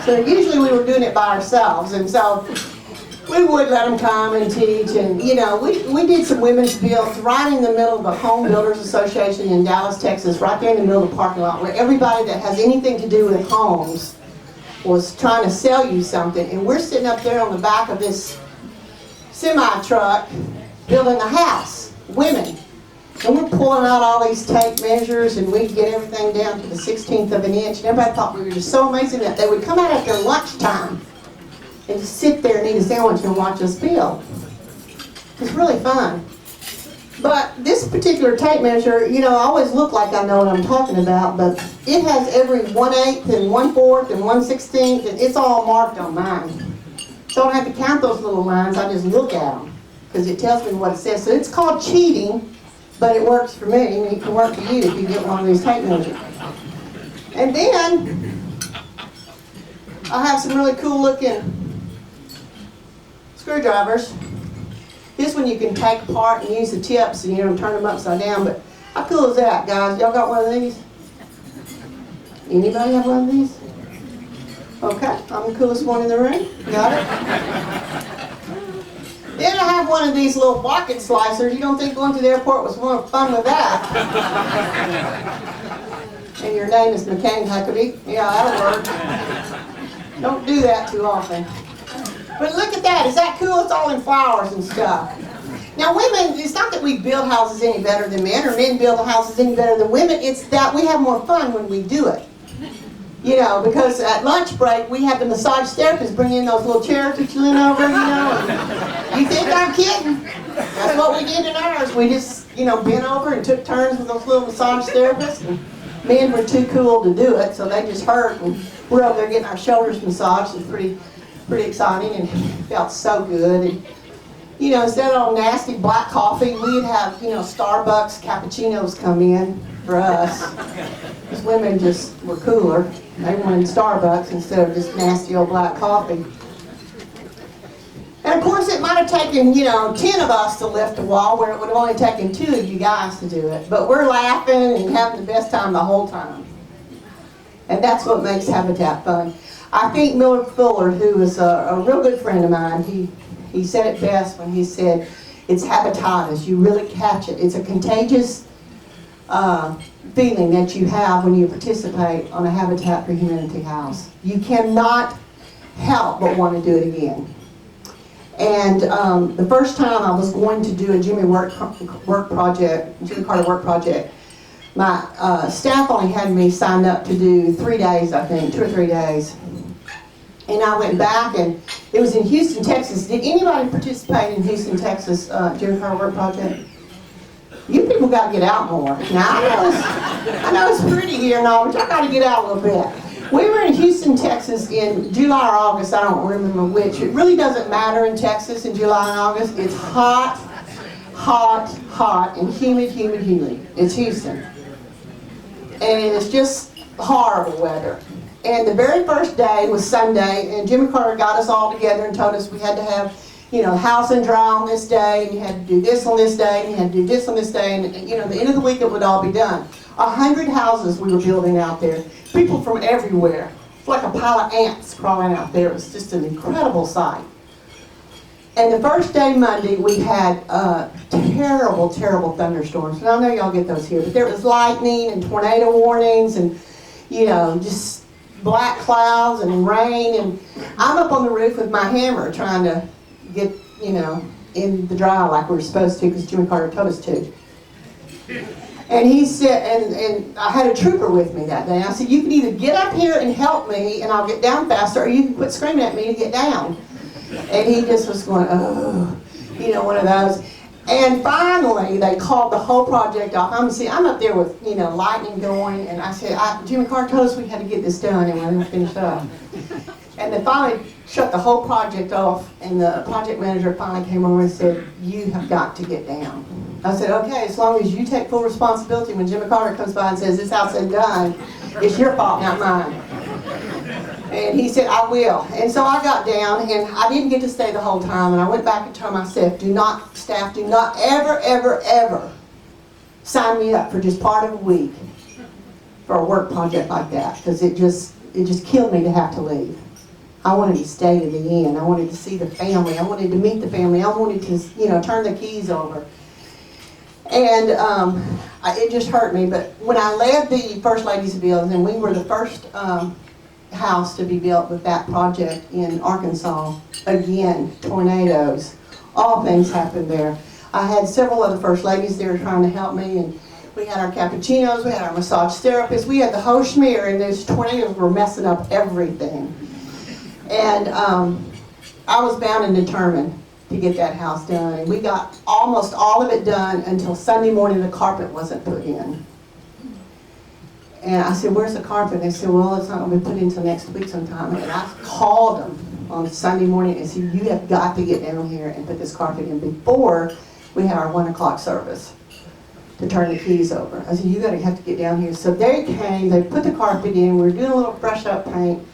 So usually we were doing it by ourselves, and so we would let them come and teach, and you know, we did some women's builds right in the middle of the Home Builders Association in Dallas, Texas, right there in the middle of the parking lot, where everybody that has anything to do with homes was trying to sell you something, and we're sitting up there on the back of this semi-truck building a house, women. And we're pulling out all these tape measures, and we'd get everything down to the 16th of an inch, and everybody thought we were just so amazing that they would come out at their lunchtime and just sit there and eat a sandwich and watch us build. It was really fun. But this particular tape measure, you know, I always look like I know what I'm talking about, but it has every 1/8 and 1/4 and 1/16, and it's all marked on mine. So I don't have to count those little lines, I just look at them, because it tells me what it says. So it's called cheating, but it works for me, and it can work for you if you get one of these tape measures. And then, I have some really cool looking screwdrivers. This one you can take apart and use the tips and, you know, turn them upside down, but how cool is that, guys? Y'all got one of these? Anybody have one of these? Okay, I'm the coolest one in the room. Got it? Then I have one of these little pocket slicers. You don't think going to the airport was more fun with that? And your name is Mike Huckabee. Yeah, that'll work. Don't do that too often. But look at that. Is that cool? It's all in flowers and stuff. Now women, it's not that we build houses any better than men, or men build houses any better than women. It's that we have more fun when we do it. You know, because at lunch break, we have the massage therapists bring in those little chairs that you lean over, you know. And you think I'm kidding? That's what we did in ours. We just, you know, bent over and took turns with those little massage therapists. And men were too cool to do it, so they just hurt. And we're over there getting our shoulders massaged. It's pretty exciting, and felt so good. And, you know, instead of all nasty black coffee, we'd have, you know, Starbucks cappuccinos come in for us. Because women just were cooler. They wanted Starbucks instead of just nasty old black coffee. And of course it might have taken, you know, 10 of us to lift a wall, where it would have only taken 2 of you guys to do it. But we're laughing and having the best time the whole time. And that's what makes Habitat fun. I think Miller Fuller, who is a real good friend of mine, he said it best when he said, it's habitatus. You really catch it. It's a contagious feeling that you have when you participate on a Habitat for Humanity house. You cannot help but want to do it again. And the first time I was going to do a Jimmy Carter work project, my staff only had me signed up to do 3 days, I think, 2 or 3 days. And I went back, and it was in Houston, Texas. Did anybody participate in Houston, Texas Jimmy Carter work project? You people got to get out more. Now, I know it's pretty here and all, but y'all got to get out a little bit. We were in Houston, Texas in July or August, I don't remember which. It really doesn't matter in Texas in July and August. It's hot, hot, hot, and humid, humid, humid. It's Houston. And it's just horrible weather. And the very first day was Sunday, and Jimmy Carter got us all together and told us we had to have, you know, house and dry on this day, and you had to do this on this day, and you had to do this on this day, and you know, the end of the week it would all be done. 100 houses we were building out there. People from everywhere. It's like a pile of ants crawling out there. It was just an incredible sight. And the first day, Monday, we had terrible, terrible thunderstorms. And I know y'all get those here, but there was lightning and tornado warnings and, you know, just black clouds and rain. And I'm up on the roof with my hammer trying to get, you know, in the dry like we were supposed to, because Jimmy Carter told us to. And he said, and I had a trooper with me that day. I said, you can either get up here and help me and I'll get down faster, or you can quit screaming at me to get down. And he just was going, oh, you know, one of those. And finally, they called the whole project off. I'm up there with, you know, lightning going, and I said, Jimmy Carter told us we had to get this done, and we're going to finish up. And they finally shut the whole project off, and the project manager finally came over and said, you have got to get down. I said, okay, as long as you take full responsibility when Jimmy Carter comes by and says, this house ain't done, it's your fault, not mine. And he said, I will. And so I got down, and I didn't get to stay the whole time, and I went back and told my staff, do not ever, ever, ever sign me up for just part of a week for a work project like that, because it just killed me to have to leave. I wanted to stay to the end. I wanted to see the family. I wanted to meet the family. I wanted to, turn the keys over. And it just hurt me. But when I led the First Ladies Bills, and we were the first house to be built with that project in Arkansas, again, tornadoes, all things happened there. I had several other First Ladies there trying to help me, and we had our cappuccinos, we had our massage therapists, we had the whole schmear, and those tornadoes were messing up everything. And I was bound and determined to get that house done, and we got almost all of it done until Sunday morning the carpet wasn't put in. And I said, where's the carpet? And they said, well, it's not going to be put in until next week sometime. And I called them on Sunday morning and said, you have got to get down here and put this carpet in before we have our 1 o'clock service to turn the keys over. I said, you have to get down here. So they came, they put the carpet in, we were doing a little brush up paint.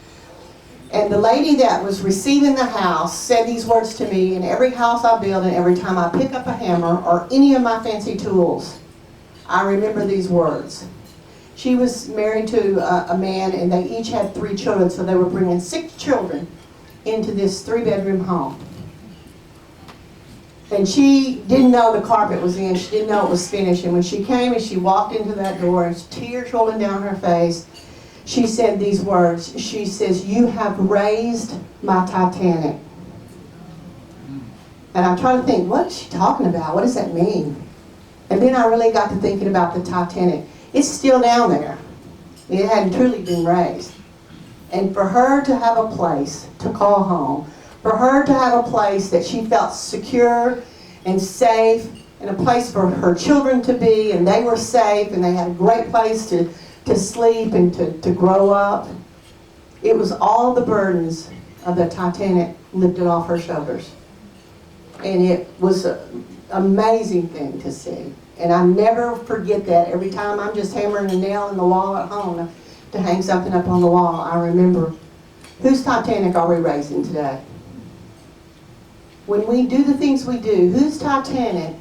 And the lady that was receiving the house said these words to me: in every house I build and every time I pick up a hammer or any of my fancy tools, I remember these words. She was married to a man, and they each had 3 children, so they were bringing 6 children into this 3-bedroom home. And she didn't know the carpet was in, she didn't know it was finished, and when she came and she walked into that door, and tears rolling down her face, she said these words. She says, you have raised my Titanic. And I'm trying to think, what's she talking about? What does that mean? And then I really got to thinking about the Titanic. It's still down there. It hadn't truly been raised. And for her to have a place to call home, for her to have a place that she felt secure and safe, and a place for her children to be, and they were safe, and they had a great place to sleep and to grow up. It was all the burdens of the Titanic lifted off her shoulders. And it was an amazing thing to see. And I never forget that. Every time I'm just hammering a nail in the wall at home to hang something up on the wall, I remember, whose Titanic are we raising today? When we do the things we do, whose Titanic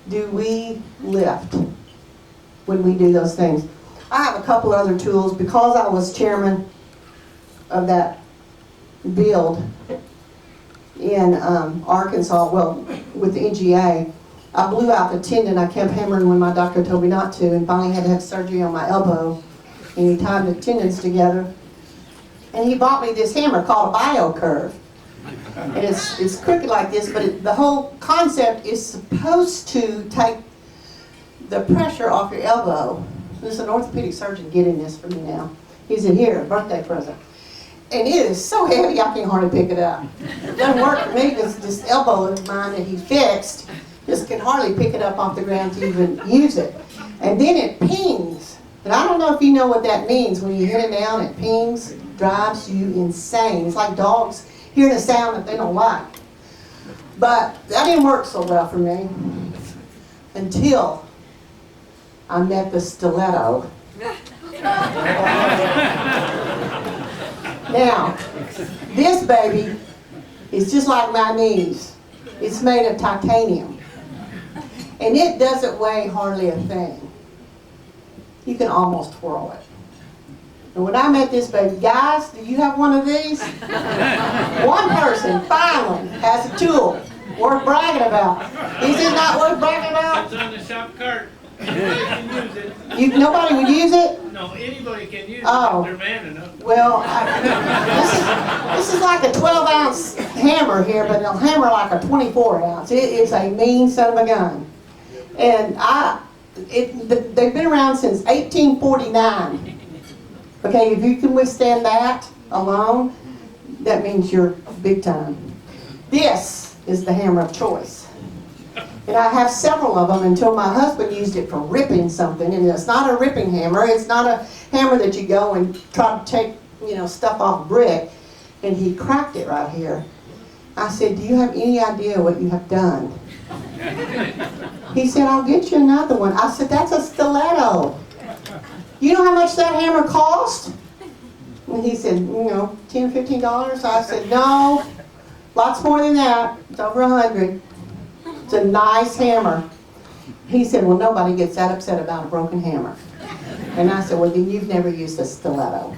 do we lift when we do those things? I have a couple other tools. Because I was chairman of that build in Arkansas, well, with the NGA, I blew out the tendon. I kept hammering when my doctor told me not to, and finally had to have surgery on my elbow. And he tied the tendons together. And he bought me this hammer called a BioCurve. And it's crooked like this, but the whole concept is supposed to take the pressure off your elbow. There's an orthopedic surgeon getting this for me now. He said, here, birthday present. And it is so heavy I can hardly pick it up. It doesn't work for me because this elbow of mine that he fixed just can hardly pick it up off the ground to even use it. And then it pings. And I don't know if you know what that means. When you hit it down, it pings, drives you insane. It's like dogs hearing a sound that they don't like. But that didn't work so well for me until I met the stiletto. Now, this baby is just like my knees. It's made of titanium. And it doesn't weigh hardly a thing. You can almost twirl it. And when I met this baby, guys, do you have one of these? One person finally has a tool worth bragging about. Is it not worth bragging about? It's on the shop cart. Anybody can use it. Nobody would use it? No, anybody can use it Oh. if they're man enough. Well, this is like a 12-ounce hammer here, but they'll hammer like a 24-ounce. It is a mean son of a gun. And they've been around since 1849. Okay, if you can withstand that alone, that means you're big time. This is the hammer of choice. And I have several of them until my husband used it for ripping something. And it's not a ripping hammer. It's not a hammer that you go and try to take, stuff off brick. And he cracked it right here. I said, do you have any idea what you have done? He said, I'll get you another one. I said, that's a stiletto. You know how much that hammer cost? And he said, $10, $15. I said, no, lots more than that. It's over $100. It's a nice hammer. He said, well, nobody gets that upset about a broken hammer. And I said, well, then you've never used a stiletto.